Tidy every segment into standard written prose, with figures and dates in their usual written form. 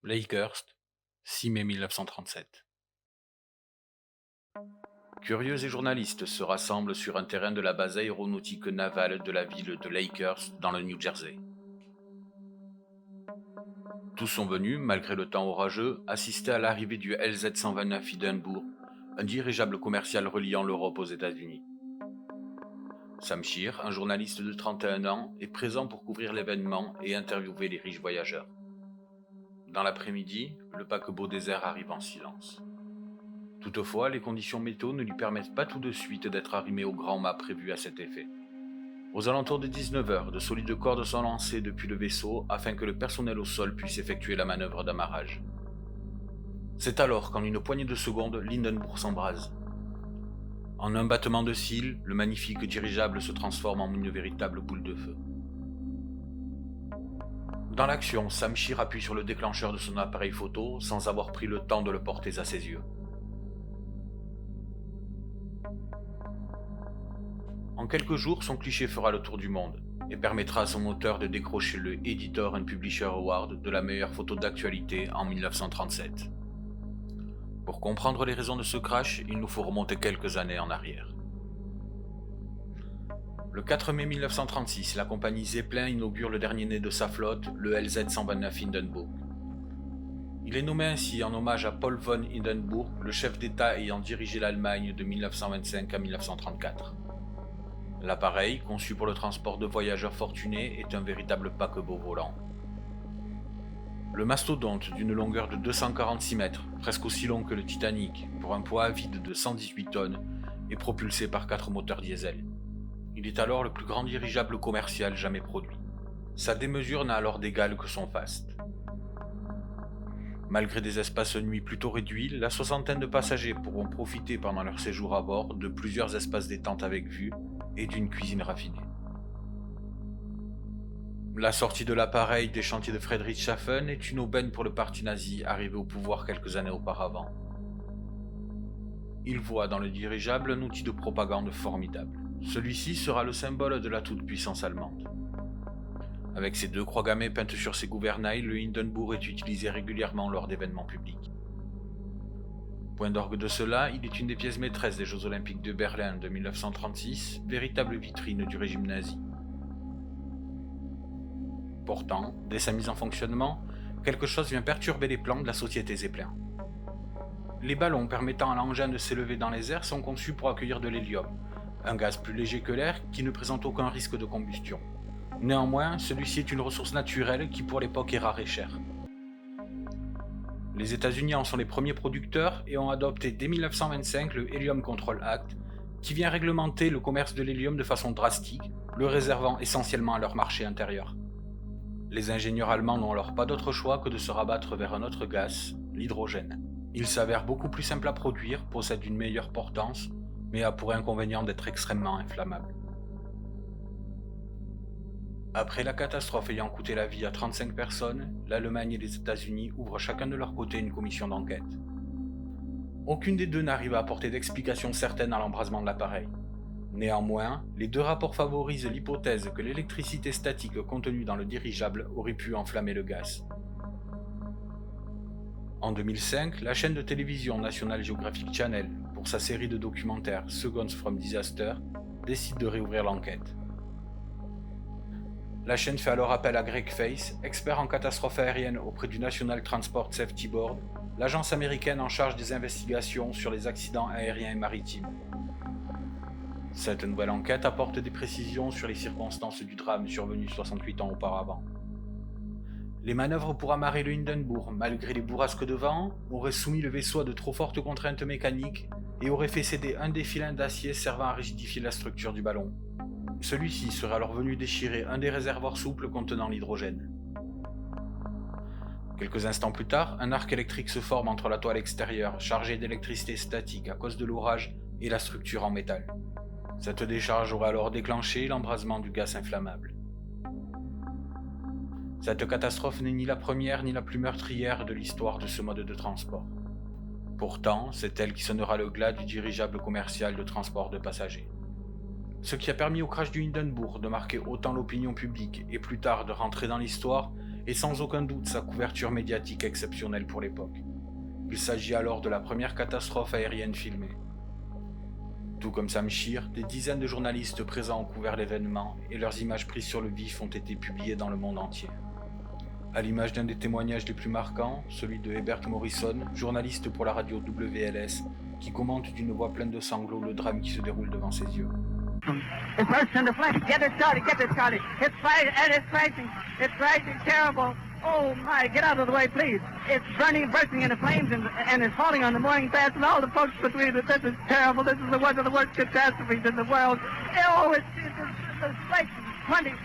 Lakehurst, 6 mai 1937. Curieux et journalistes se rassemblent sur un terrain de la base aéronautique navale de la ville de Lakehurst dans le New Jersey. Tous sont venus, malgré le temps orageux, assister à l'arrivée du LZ-129 Hindenburg, un dirigeable commercial reliant l'Europe aux États-Unis. Sam Scheer, un journaliste de 31 ans, est présent pour couvrir l'événement et interviewer les riches voyageurs. Dans l'après-midi, le paquebot désert arrive en silence. Toutefois, les conditions météo ne lui permettent pas tout de suite d'être arrimé au grand mât prévu à cet effet. Aux alentours de 19 heures, de solides cordes sont lancées depuis le vaisseau afin que le personnel au sol puisse effectuer la manœuvre d'amarrage. C'est alors qu'en une poignée de secondes, l'Hindenburg s'embrase. En un battement de cils, le magnifique dirigeable se transforme en une véritable boule de feu. Dans l'action, Sam Scheer appuie sur le déclencheur de son appareil photo sans avoir pris le temps de le porter à ses yeux. En quelques jours, son cliché fera le tour du monde et permettra à son auteur de décrocher le Editor and Publisher Award de la meilleure photo d'actualité en 1937. Pour comprendre les raisons de ce crash, il nous faut remonter quelques années en arrière. Le 4 mai 1936, la compagnie Zeppelin inaugure le dernier né de sa flotte, le LZ-129 Hindenburg. Il est nommé ainsi en hommage à Paul von Hindenburg, le chef d'État ayant dirigé l'Allemagne de 1925 à 1934. L'appareil, conçu pour le transport de voyageurs fortunés, est un véritable paquebot volant. Le mastodonte, d'une longueur de 246 mètres, presque aussi long que le Titanic, pour un poids à vide de 118 tonnes, est propulsé par 4 moteurs diesel. Il est alors le plus grand dirigeable commercial jamais produit. Sa démesure n'a alors d'égal que son faste. Malgré des espaces nuits plutôt réduits, la soixantaine de passagers pourront profiter pendant leur séjour à bord de plusieurs espaces détente avec vue et d'une cuisine raffinée. La sortie de l'appareil des chantiers de Friedrichshafen est une aubaine pour le parti nazi arrivé au pouvoir quelques années auparavant. Il voit dans le dirigeable un outil de propagande formidable. Celui-ci sera le symbole de la toute-puissance allemande. Avec ses 2 croix gammées peintes sur ses gouvernails, le Hindenburg est utilisé régulièrement lors d'événements publics. Point d'orgue de cela, il est une des pièces maîtresses des Jeux Olympiques de Berlin de 1936, véritable vitrine du régime nazi. Pourtant, dès sa mise en fonctionnement, quelque chose vient perturber les plans de la société Zeppelin. Les ballons permettant à l'engin de s'élever dans les airs sont conçus pour accueillir de l'hélium, un gaz plus léger que l'air qui ne présente aucun risque de combustion. Néanmoins, celui-ci est une ressource naturelle qui pour l'époque est rare et chère. Les États-Unis en sont les premiers producteurs et ont adopté dès 1925 le Helium Control Act, qui vient réglementer le commerce de l'hélium de façon drastique, le réservant essentiellement à leur marché intérieur. Les ingénieurs allemands n'ont alors pas d'autre choix que de se rabattre vers un autre gaz, l'hydrogène. Il s'avère beaucoup plus simple à produire, possède une meilleure portance, mais a pour inconvénient d'être extrêmement inflammable. Après la catastrophe ayant coûté la vie à 35 personnes, l'Allemagne et les États-Unis ouvrent chacun de leur côté une commission d'enquête. Aucune des deux n'arrive à apporter d'explication certaine à l'embrasement de l'appareil. Néanmoins, les 2 rapports favorisent l'hypothèse que l'électricité statique contenue dans le dirigeable aurait pu enflammer le gaz. En 2005, la chaîne de télévision National Geographic Channel, pour sa série de documentaires Seconds from Disaster, décide de réouvrir l'enquête. La chaîne fait alors appel à Greg Face, expert en catastrophes aériennes auprès du National Transport Safety Board, l'agence américaine en charge des investigations sur les accidents aériens et maritimes. Cette nouvelle enquête apporte des précisions sur les circonstances du drame survenu 68 ans auparavant. Les manœuvres pour amarrer le Hindenburg, malgré les bourrasques de vent, auraient soumis le vaisseau à de trop fortes contraintes mécaniques et auraient fait céder un des filins d'acier servant à rigidifier la structure du ballon. Celui-ci serait alors venu déchirer un des réservoirs souples contenant l'hydrogène. Quelques instants plus tard, un arc électrique se forme entre la toile extérieure, chargée d'électricité statique à cause de l'orage, et la structure en métal. Cette décharge aurait alors déclenché l'embrasement du gaz inflammable. Cette catastrophe n'est ni la première ni la plus meurtrière de l'histoire de ce mode de transport. Pourtant, c'est elle qui sonnera le glas du dirigeable commercial de transport de passagers. Ce qui a permis au crash du Hindenburg de marquer autant l'opinion publique et plus tard de rentrer dans l'histoire et sans aucun doute sa couverture médiatique exceptionnelle pour l'époque. Il s'agit alors de la première catastrophe aérienne filmée. Tout comme Sam Scheer, des dizaines de journalistes présents ont couvert l'événement et leurs images prises sur le vif ont été publiées dans le monde entier. À l'image d'un des témoignages les plus marquants, celui de Hebert Morrison, journaliste pour la radio WLS, qui commente d'une voix pleine de sanglots le drame qui se déroule devant ses yeux. It bursts into flames. Get it started. It's crashing terrible. Oh my, get out of the way, please. It's bursting into flames, and it's falling on the mooring mast and all the folks between it. This is terrible. This is one of the worst catastrophes in the world. Oh, it's like 400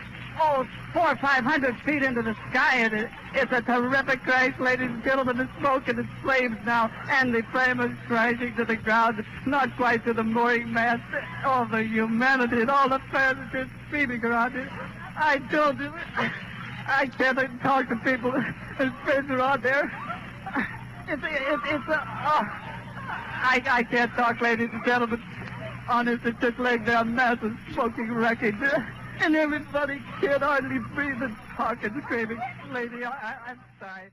or 500 feet into the sky, and it's a terrific crash, ladies and gentlemen. The smoke and the flames now, and the flame is crashing to the ground, not quite to the mooring mast. All the humanity and all the passengers screaming around it. I can't even talk to people. His friends are out there. I can't talk, ladies and gentlemen. Honest, it took laying down massive smoking wreckage. And everybody can't hardly breathe and talk and screaming. Lady, I'm sorry.